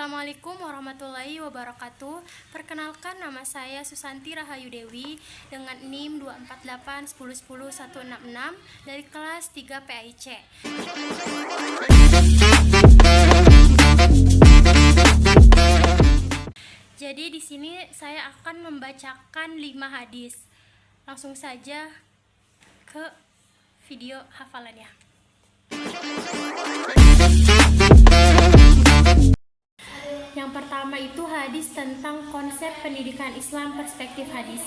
Assalamualaikum warahmatullahi wabarakatuh. Perkenalkan, nama saya Susanti Rahayu Dewi dengan NIM 24810100166 dari kelas 3 PAIC. Jadi di sini saya akan membacakan 5 hadis. Langsung saja ke video hafalannya. Yang pertama itu hadis tentang konsep pendidikan Islam perspektif hadis.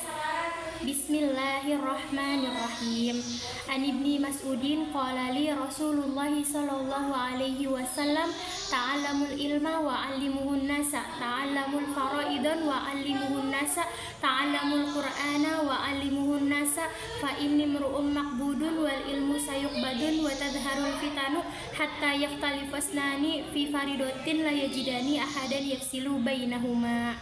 Bismillahirrahmanirrahim. An Ibni Mas'udin qala li Rasulullah sallallahu alaihi wasallam ta'allamul ilma wa 'allimuhun nasa, ta'allamul faraidan wa 'allimuhun nasa, ta'allamul qur'ana wa 'allimuhun nasa, fa inni imru'un maqbudun wal ilmu sayuqbadun wa tadhharul fitanu hatta yaktalifasnani fi faridatin la yajidani ahadan yafsilu bainahuma.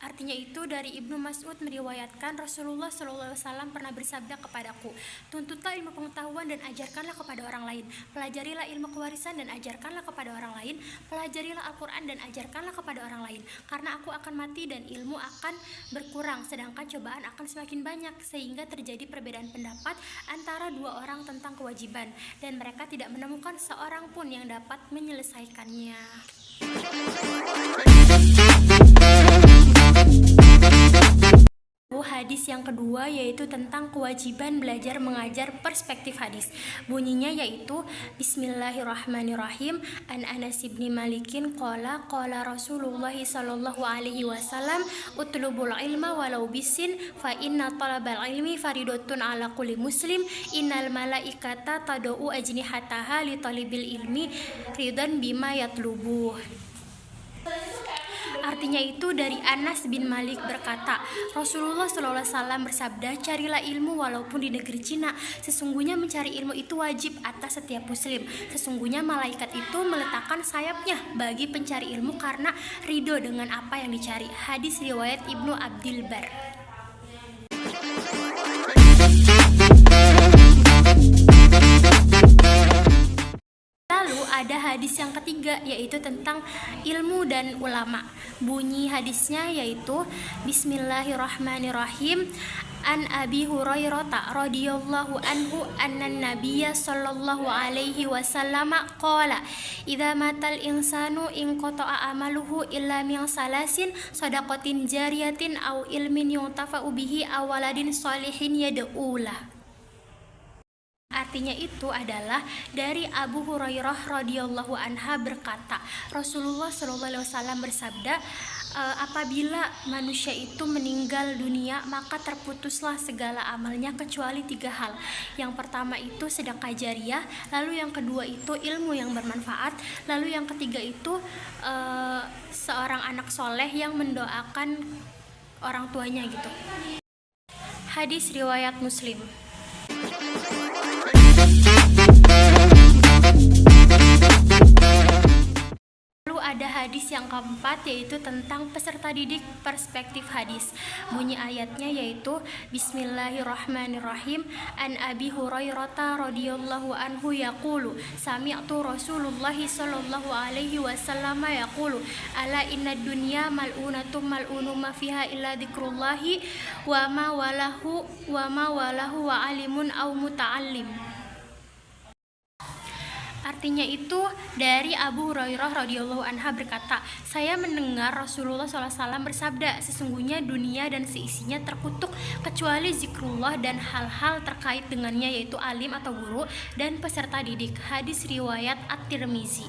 Artinya itu dari Ibnu Mas'ud meriwayatkan Rasulullah SAW pernah bersabda kepadaku, tuntutlah ilmu pengetahuan dan ajarkanlah kepada orang lain, pelajarilah ilmu kewarisan dan ajarkanlah kepada orang lain, pelajarilah Al-Quran dan ajarkanlah kepada orang lain, karena aku akan mati dan ilmu akan berkurang, sedangkan cobaan akan semakin banyak, sehingga terjadi perbedaan pendapat antara dua orang tentang kewajiban, dan mereka tidak menemukan seorang pun yang dapat menyelesaikannya. Hadis yang kedua yaitu tentang kewajiban belajar mengajar perspektif hadis. Bunyinya yaitu Bismillahirrahmanirrahim. An Anas bin Malikin qala Rasulullah sallallahu alaihi wasallam utlubul ilma walau bisin fa inna talabal ilmi faridatun ala kulli muslim innal malaikata tad'u ajnihataha li talibil ilmi ridan bima yatlubuh. Artinya itu dari Anas bin Malik berkata, Rasulullah SAW bersabda, carilah ilmu walaupun di negeri Cina. Sesungguhnya mencari ilmu itu wajib atas setiap muslim. Sesungguhnya malaikat itu meletakkan sayapnya bagi pencari ilmu karena ridho dengan apa yang dicari. Hadis riwayat Ibnu Abdil Bar. Ada hadis yang ketiga yaitu tentang ilmu dan ulama. Bunyi hadisnya yaitu Bismillahirrahmanirrahim. An Abi Hurairah radhiyallahu anhu annan nabiyya sallallahu alaihi wasallam qala idza matal insanu in qata'a amaluhu illa min salasin sadaqatin jariyatin aw ilmin yuntafa'u bihi aw waladin sholihin yad'ulah. Artinya itu adalah dari Abu Hurairah radhiyallahu anha berkata, Rasulullah SAW bersabda, apabila manusia itu meninggal dunia maka terputuslah segala amalnya kecuali 3 hal. Yang pertama itu sedekah jariyah, lalu yang kedua itu ilmu yang bermanfaat, lalu yang ketiga itu seorang anak soleh yang mendoakan orang tuanya gitu. Hadis riwayat Muslim. Lalu ada hadis yang keempat yaitu tentang peserta didik perspektif hadis. Bunyi ayatnya yaitu Bismillahirrahmanirrahim. An Abi Hurairah radhiyallahu anhu yaqulu sami'tu Rasulullah sallallahu alaihi wasallam yaqulu ala inna dunya mal'unatum mal'unu ma fiha illa dzikrullahi wa ma walahu wa alimun aw muta'allim. Artinya itu dari Abu Hurairah radhiyallahu anha berkata, saya mendengar Rasulullah SAW bersabda, sesungguhnya dunia dan seisinya terkutuk kecuali zikrullah dan hal-hal terkait dengannya yaitu alim atau guru dan peserta didik. Hadis riwayat At-Tirmizi.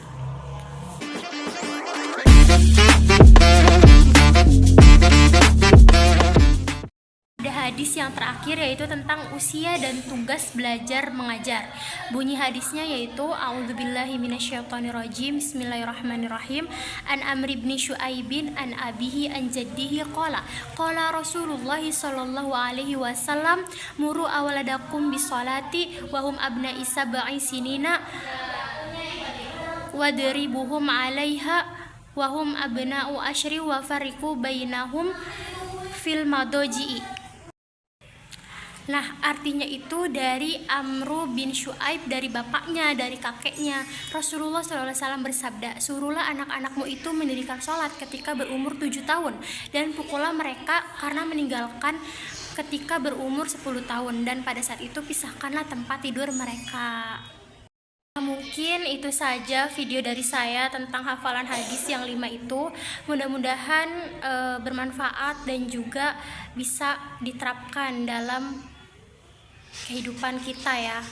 Hadis yang terakhir yaitu tentang usia dan tugas belajar mengajar. Bunyi hadisnya yaitu A'udzubillahi minasyaitonirrajim. Bismillahirrahmanirrahim. An Amr bin Syu'aibin an abihi an jaddihi qala Rasulullah sallallahu alaihi wasallam muru awladakum bisolati wa hum abna'i sab'i sinina wadribuhum 'alaiha wa hum abna'u asyri wa fariqu bainahum fil madaji'i. Nah, artinya itu dari Amru bin Syuaib, dari bapaknya, dari kakeknya. Rasulullah SAW bersabda, suruhlah anak-anakmu itu mendirikan sholat ketika berumur 7 tahun, dan pukullah mereka karena meninggalkan ketika berumur 10 tahun, dan pada saat itu pisahkanlah tempat tidur mereka. Mungkin itu saja video dari saya tentang hafalan hadis yang 5 itu. Mudah-mudahan bermanfaat dan juga bisa diterapkan dalam kehidupan kita ya.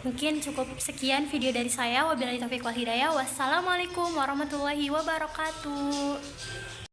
Mungkin cukup sekian video dari saya. Wabillahi taufiq wal hidayah. Wassalamualaikum warahmatullahi wabarakatuh.